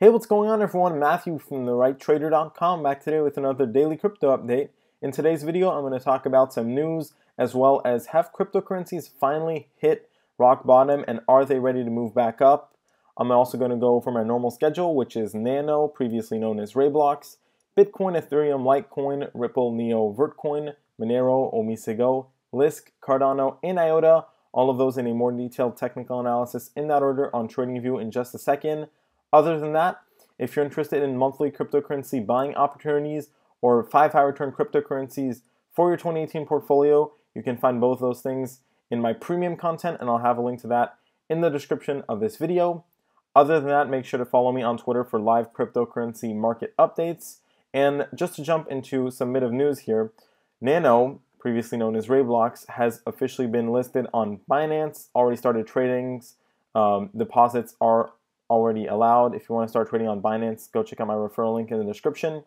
Hey, what's going on everyone? Matthew from therighttrader.com back today with another daily crypto update. In today's video, I'm going to talk about some news as well as have cryptocurrencies finally hit rock bottom and are they ready to move back up? I'm also going to go over my normal schedule, which is Nano, previously known as Rayblox, Bitcoin, Ethereum, Litecoin, Ripple, Neo, Vertcoin, Monero, Omisego, Lisk, Cardano, and IOTA. All of those in a more detailed technical analysis in that order on TradingView in just a second. Other than that, if you're interested in monthly cryptocurrency buying opportunities or 5-high return cryptocurrencies for your 2018 portfolio, you can find both those things in my premium content, and I'll have a link to that in the description of this video. Other than that, make sure to follow me on Twitter for live cryptocurrency market updates. And just to jump into some bit of news here, Nano, previously known as Rayblox, has officially been listed on Binance, already started tradings. Deposits are already allowed. If you want to start trading on Binance, go check out my referral link in the description.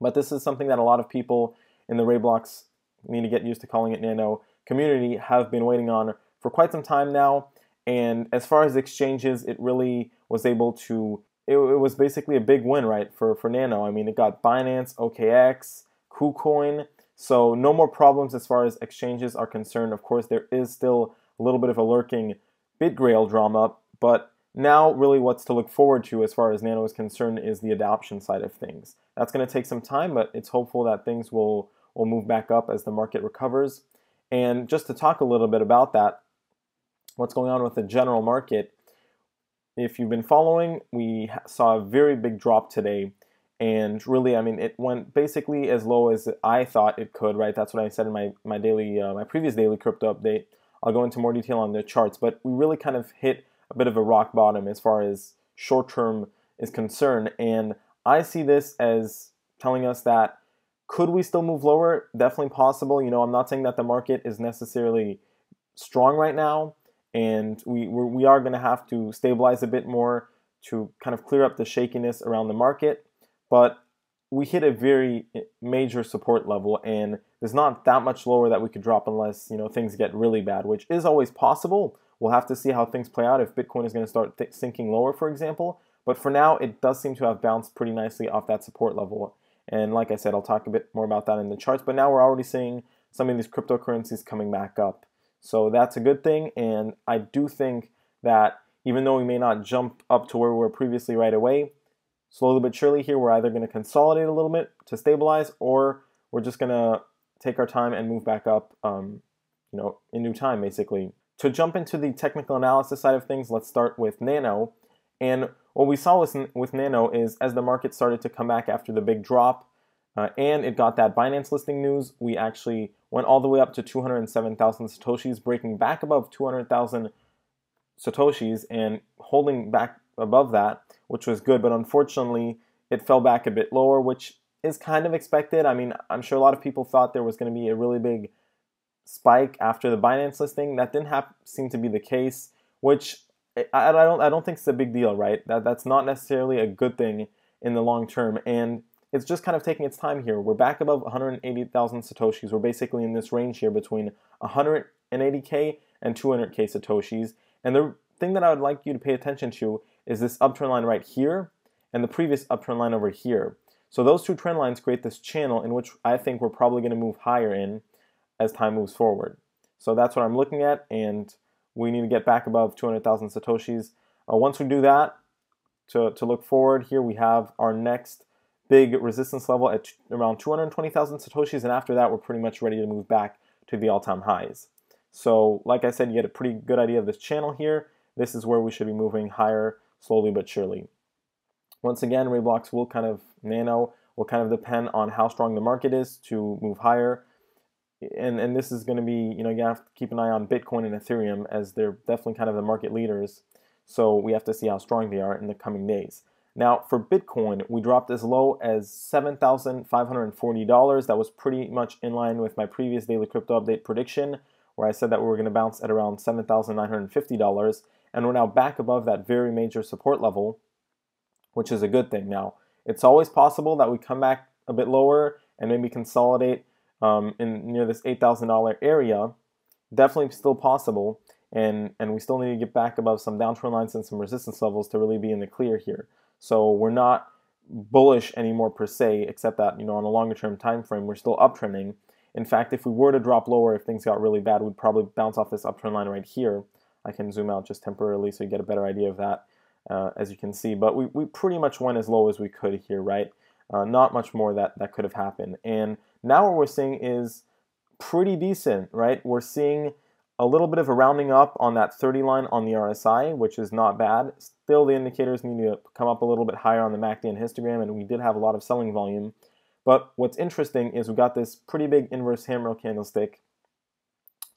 But this is something that a lot of people in the Rayblox, need to get used to calling it Nano, community have been waiting on for quite some time now. And as far as exchanges, it really was able to, it was basically a big win, right, for Nano. I mean, it got Binance, OKX, KuCoin, so no more problems as far as exchanges are concerned. Of course, there is still a little bit of a lurking BitGrail drama, but now, really what's to look forward to as far as Nano is concerned is the adoption side of things. That's going to take some time, but it's hopeful that things will move back up as the market recovers. And just to talk a little bit about that, what's going on with the general market, if you've been following, we saw a very big drop today. And really, I mean, it went basically as low as I thought it could, right? That's what I said in my previous daily crypto update. I'll go into more detail on the charts, but we really kind of hit a bit of a rock bottom as far as short term is concerned, and I see this as telling us that could we still move lower? Definitely possible. You know, I'm not saying that the market is necessarily strong right now, and we are going to have to stabilize a bit more to kind of clear up the shakiness around the market, but we hit a very major support level, and there's not that much lower that we could drop unless, you know, things get really bad, which is always possible. We'll have to see how things play out if Bitcoin is going to start sinking lower, for example. But for now, it does seem to have bounced pretty nicely off that support level. And like I said, I'll talk a bit more about that in the charts. But now we're already seeing some of these cryptocurrencies coming back up. So that's a good thing. And I do think that even though we may not jump up to where we were previously right away, slowly but surely here, we're either going to consolidate a little bit to stabilize, or we're just going to take our time and move back up, you know, in due time, basically. To jump into the technical analysis side of things, let's start with Nano. And what we saw with Nano is as the market started to come back after the big drop, and it got that Binance listing news, we actually went all the way up to 207,000 Satoshis, breaking back above 200,000 Satoshis and holding back above that, which was good. But unfortunately, it fell back a bit lower, which is kind of expected. I mean, I'm sure a lot of people thought there was going to be a really big spike after the Binance listing. That didn't seem to be the case, which I don't think it's a big deal, right? That's not necessarily a good thing in the long term, and it's just kind of taking its time here. We're back above 180,000 Satoshis. We're basically in this range here between 180K and 200K Satoshis. And the thing that I would like you to pay attention to is this uptrend line right here and the previous uptrend line over here. So those two trend lines create this channel in which I think we're probably going to move higher in as time moves forward. So that's what I'm looking at, and we need to get back above 200,000 Satoshis. Once we do that, to look forward here, we have our next big resistance level at around 220,000 Satoshis, and after that, we're pretty much ready to move back to the all-time highs. So like I said, you get a pretty good idea of this channel here. This is where we should be moving higher slowly but surely. Once again, Rayblox Nano will kind of depend on how strong the market is to move higher. And this is going to be, you know, you have to keep an eye on Bitcoin and Ethereum as they're definitely kind of the market leaders. So we have to see how strong they are in the coming days. Now, for Bitcoin, we dropped as low as $7,540. That was pretty much in line with my previous daily crypto update prediction, where I said that we were going to bounce at around $7,950. And we're now back above that very major support level, which is a good thing. Now, it's always possible that we come back a bit lower and maybe consolidate in near this $8,000 area. Definitely still possible, and we still need to get back above some downtrend lines and some resistance levels to really be in the clear here. So we're not bullish anymore per se, except that, on a longer term time frame, we're still uptrending. In fact, if we were to drop lower, if things got really bad, we'd probably bounce off this uptrend line right here. I can zoom out just temporarily so you get a better idea of that, as you can see. But we pretty much went as low as we could here, right? Not much more that could have happened. And now what we're seeing is pretty decent, right? We're seeing a little bit of a rounding up on that 30 line on the RSI, which is not bad. Still, the indicators need to come up a little bit higher on the MACD and histogram, and we did have a lot of selling volume. But what's interesting is we got this pretty big inverse hammer candlestick,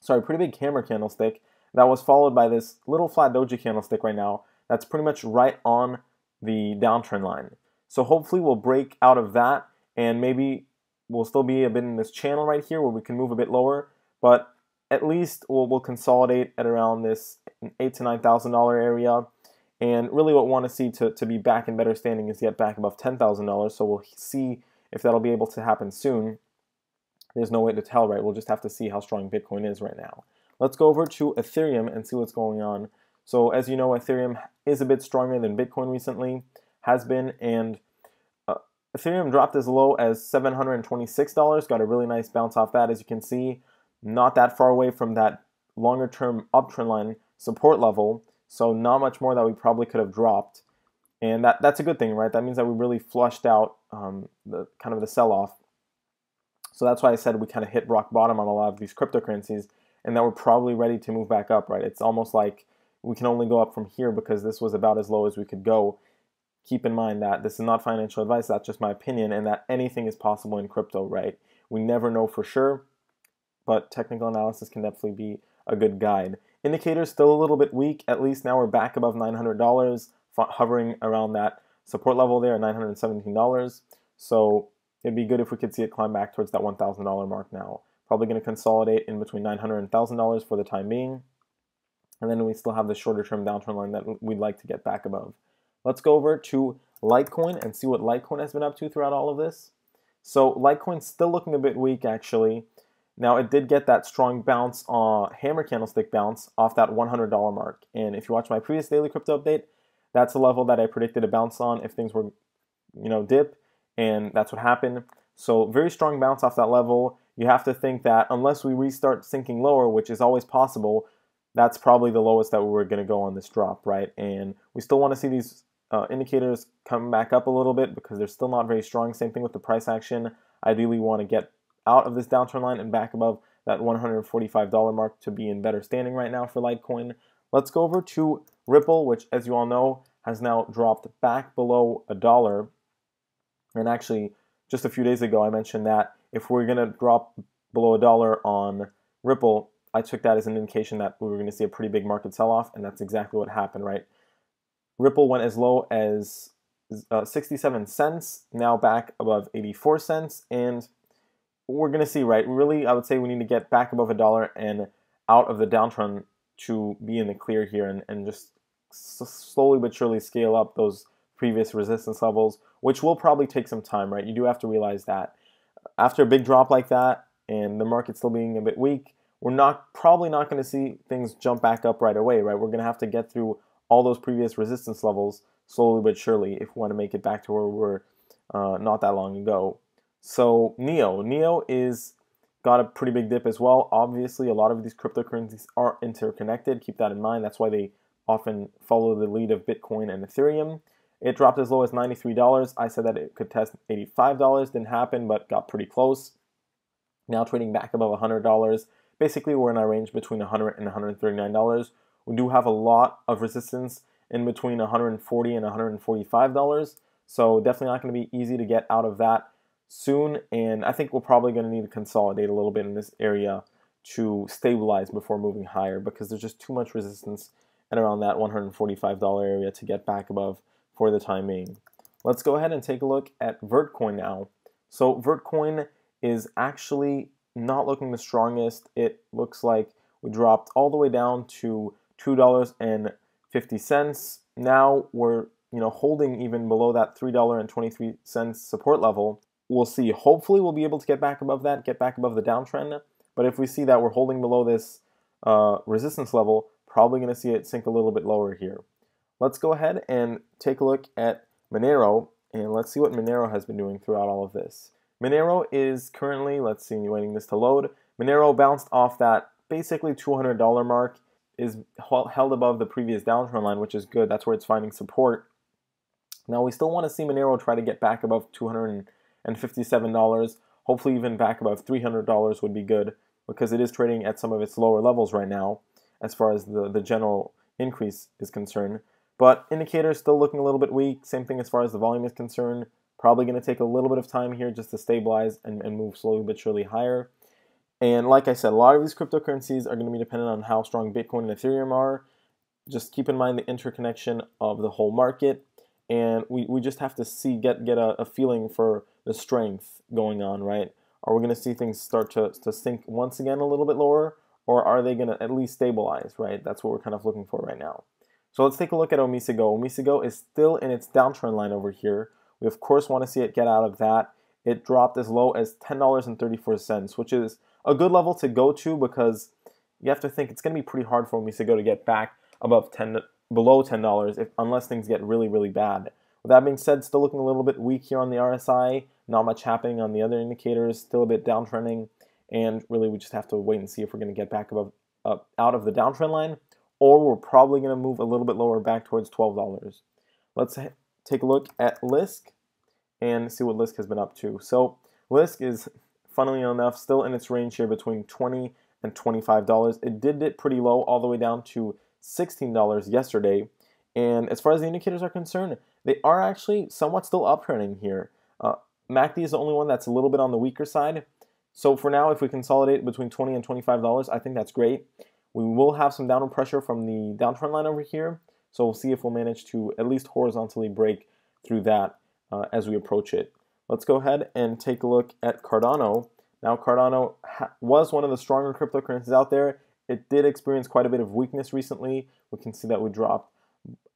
pretty big hammer candlestick that was followed by this little flat doji candlestick right now that's pretty much right on the downtrend line. So hopefully we'll break out of that, and maybe we'll still be a bit in this channel right here where we can move a bit lower, but at least we'll consolidate at around this $8,000 to $9,000 area. And really what we want to see to be back in better standing is get back above $10,000. So we'll see if that'll be able to happen soon. There's no way to tell, right? We'll just have to see how strong Bitcoin is right now. Let's go over to Ethereum and see what's going on. So as you know, Ethereum is a bit stronger than Bitcoin recently, has been, and Ethereum dropped as low as $726, got a really nice bounce off that, as you can see. Not that far away from that longer term uptrend line support level, so not much more that we probably could have dropped. And that's a good thing, right? That means that we really flushed out the sell-off. So that's why I said we kind of hit rock bottom on a lot of these cryptocurrencies, and that we're probably ready to move back up, right? It's almost like we can only go up from here because this was about as low as we could go. Keep in mind that this is not financial advice, that's just my opinion, and that anything is possible in crypto, right? We never know for sure, but technical analysis can definitely be a good guide. Indicators still a little bit weak. At least now we're back above $900, hovering around that support level there at $917. So it'd be good if we could see it climb back towards that $1,000 mark now. Probably going to consolidate in between $900 and $1,000 for the time being. And then we still have the shorter term downtrend line that we'd like to get back above. Let's go over to Litecoin and see what Litecoin has been up to throughout all of this. So Litecoin's still looking a bit weak, actually. Now, it did get that strong bounce, hammer candlestick bounce off that $100 mark. And if you watch my previous daily crypto update, that's a level that I predicted a bounce on if things were, dip, and that's what happened. So very strong bounce off that level. You have to think that unless we restart sinking lower, which is always possible, that's probably the lowest that we were going to go on this drop, right? And we still want to see these indicators come back up a little bit because they're still not very strong. Same thing with the price action. Ideally, we want to get out of this downtrend line and back above that $145 mark to be in better standing right now for Litecoin. Let's go over to Ripple, which, as you all know, has now dropped back below $1. And actually, just a few days ago, I mentioned that if we're going to drop below $1 on Ripple, I took that as an indication that we were going to see a pretty big market sell-off, and that's exactly what happened, right? Ripple went as low as 67 cents, now back above 84 cents, and we're going to see, right? Really, I would say we need to get back above $1 and out of the downtrend to be in the clear here and just slowly but surely scale up those previous resistance levels, which will probably take some time, right? You do have to realize that after a big drop like that and the market still being a bit weak, we're probably not going to see things jump back up right away, right? We're going to have to get through all those previous resistance levels slowly but surely if we want to make it back to where we were not that long ago. So NEO is got a pretty big dip as well. Obviously, a lot of these cryptocurrencies are interconnected. Keep that in mind. That's why they often follow the lead of Bitcoin and Ethereum. It dropped as low as $93. I said that it could test $85. Didn't happen, but got pretty close. Now trading back above $100. Basically, we're in our range between $100 and $139. We do have a lot of resistance in between $140 and $145. So definitely not going to be easy to get out of that soon, and I think we're probably going to need to consolidate a little bit in this area to stabilize before moving higher because there's just too much resistance at around that $145 area to get back above for the time being. Let's go ahead and take a look at Vertcoin now. So Vertcoin is actually not looking the strongest. It looks like we dropped all the way down to $2.50. Now we're holding even below that $3.23 support level. We'll see. Hopefully we'll be able to get back above that, get back above the downtrend. But if we see that we're holding below this resistance level, probably going to see it sink a little bit lower here. Let's go ahead and take a look at Monero, and let's see what Monero has been doing throughout all of this. Monero is currently, let's see, waiting this to load. Monero bounced off that basically $200 mark, is held above the previous downtrend line, which is good. That's where it's finding support. Now we still want to see Monero try to get back above $257. Hopefully even back above $300 would be good, because it is trading at some of its lower levels right now as far as the general increase is concerned. But indicators still looking a little bit weak. Same thing as far as the volume is concerned. Probably going to take a little bit of time here just to stabilize and move slowly but surely higher. And like I said, a lot of these cryptocurrencies are going to be dependent on how strong Bitcoin and Ethereum are. Just keep in mind the interconnection of the whole market. And we just have to get a feeling for the strength going on, right? Are we going to see things start to sink once again a little bit lower? Or are they going to at least stabilize, right? That's what we're kind of looking for right now. So let's take a look at OmiseGO. OmiseGO is still in its downtrend line over here. We of course want to see it get out of that. It dropped as low as $10.34, which is a good level to go to, because you have to think it's going to be pretty hard for OmiseGO to get back above below $10 unless things get really, really bad. With that being said, still looking a little bit weak here on the RSI. Not much happening on the other indicators. Still a bit downtrending, and really we just have to wait and see if we're going to get back out of the downtrend line, or we're probably going to move a little bit lower back towards $12. Let's take a look at Lisk and see what Lisk has been up to. So Lisk is, funnily enough, still in its range here between $20 and $25. It did dip pretty low all the way down to $16 yesterday. And as far as the indicators are concerned, they are actually somewhat still uptrending here. MACD is the only one that's a little bit on the weaker side. So for now, if we consolidate between $20 and $25, I think that's great. We will have some downward pressure from the downtrend line over here. So we'll see if we'll manage to at least horizontally break through that as we approach it. Let's go ahead and take a look at Cardano. Now Cardano was one of the stronger cryptocurrencies out there. It did experience quite a bit of weakness recently. We can see that we dropped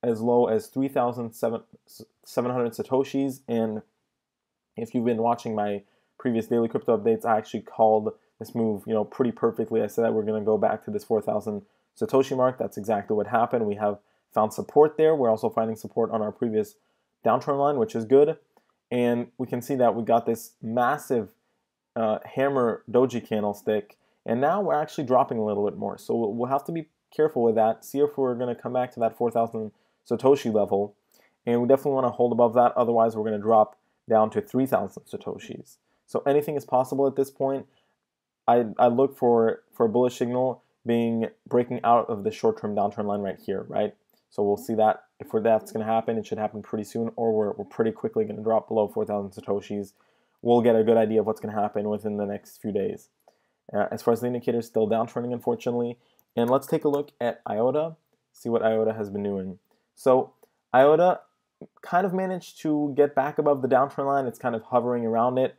as low as 3,700 Satoshis. And if you've been watching my previous daily crypto updates, I actually called this move, pretty perfectly. I said that we're going to go back to this 4,000 Satoshi mark. That's exactly what happened. We have found support there. We're also finding support on our previous downtrend line, which is good. And we can see that we got this massive hammer doji candlestick, and now we're actually dropping a little bit more. So we'll have to be careful with that, see if we're going to come back to that 4,000 Satoshi level. And we definitely want to hold above that. Otherwise, we're going to drop down to 3,000 Satoshis. So anything is possible at this point. I look for a bullish signal being breaking out of the short-term downtrend line right here, right? So we'll see that. If that's going to happen, it should happen pretty soon, or we're pretty quickly going to drop below 4,000 Satoshis. We'll get a good idea of what's going to happen within the next few days. As far as the indicators, still downtrending, unfortunately. And let's take a look at IOTA, see what IOTA has been doing. So IOTA kind of managed to get back above the downtrend line. It's kind of hovering around it.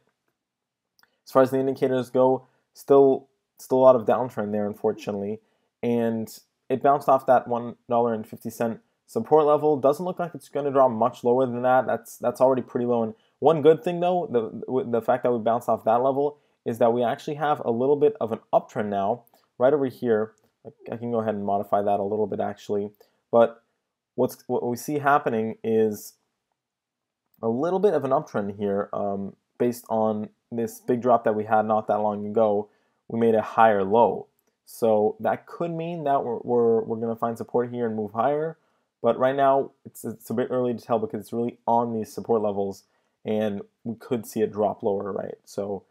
As far as the indicators go, still a lot of downtrend there, unfortunately. And it bounced off that $1.50 support level. Doesn't look like it's going to drop much lower than that. That's already pretty low. And one good thing, though, the fact that we bounced off that level is that we actually have a little bit of an uptrend now, right over here. I can go ahead and modify that a little bit, actually. But what we see happening is a little bit of an uptrend here based on this big drop that we had not that long ago. We made a higher low. So that could mean that we're going to find support here and move higher. But right now, it's a bit early to tell because it's really on these support levels, and we could see it drop lower, right? So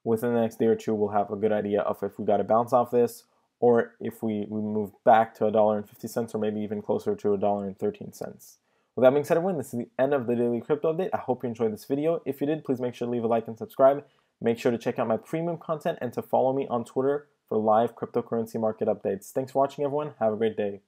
within the next day or two, we'll have a good idea of if we got to bounce off this, or if we move back to $1.50, or maybe even closer to $1.13. With that being said, everyone, this is the end of the daily crypto update. I hope you enjoyed this video. If you did, please make sure to leave a like and subscribe. Make sure to check out my premium content and to follow me on Twitter for live cryptocurrency market updates. Thanks for watching, everyone. Have a great day.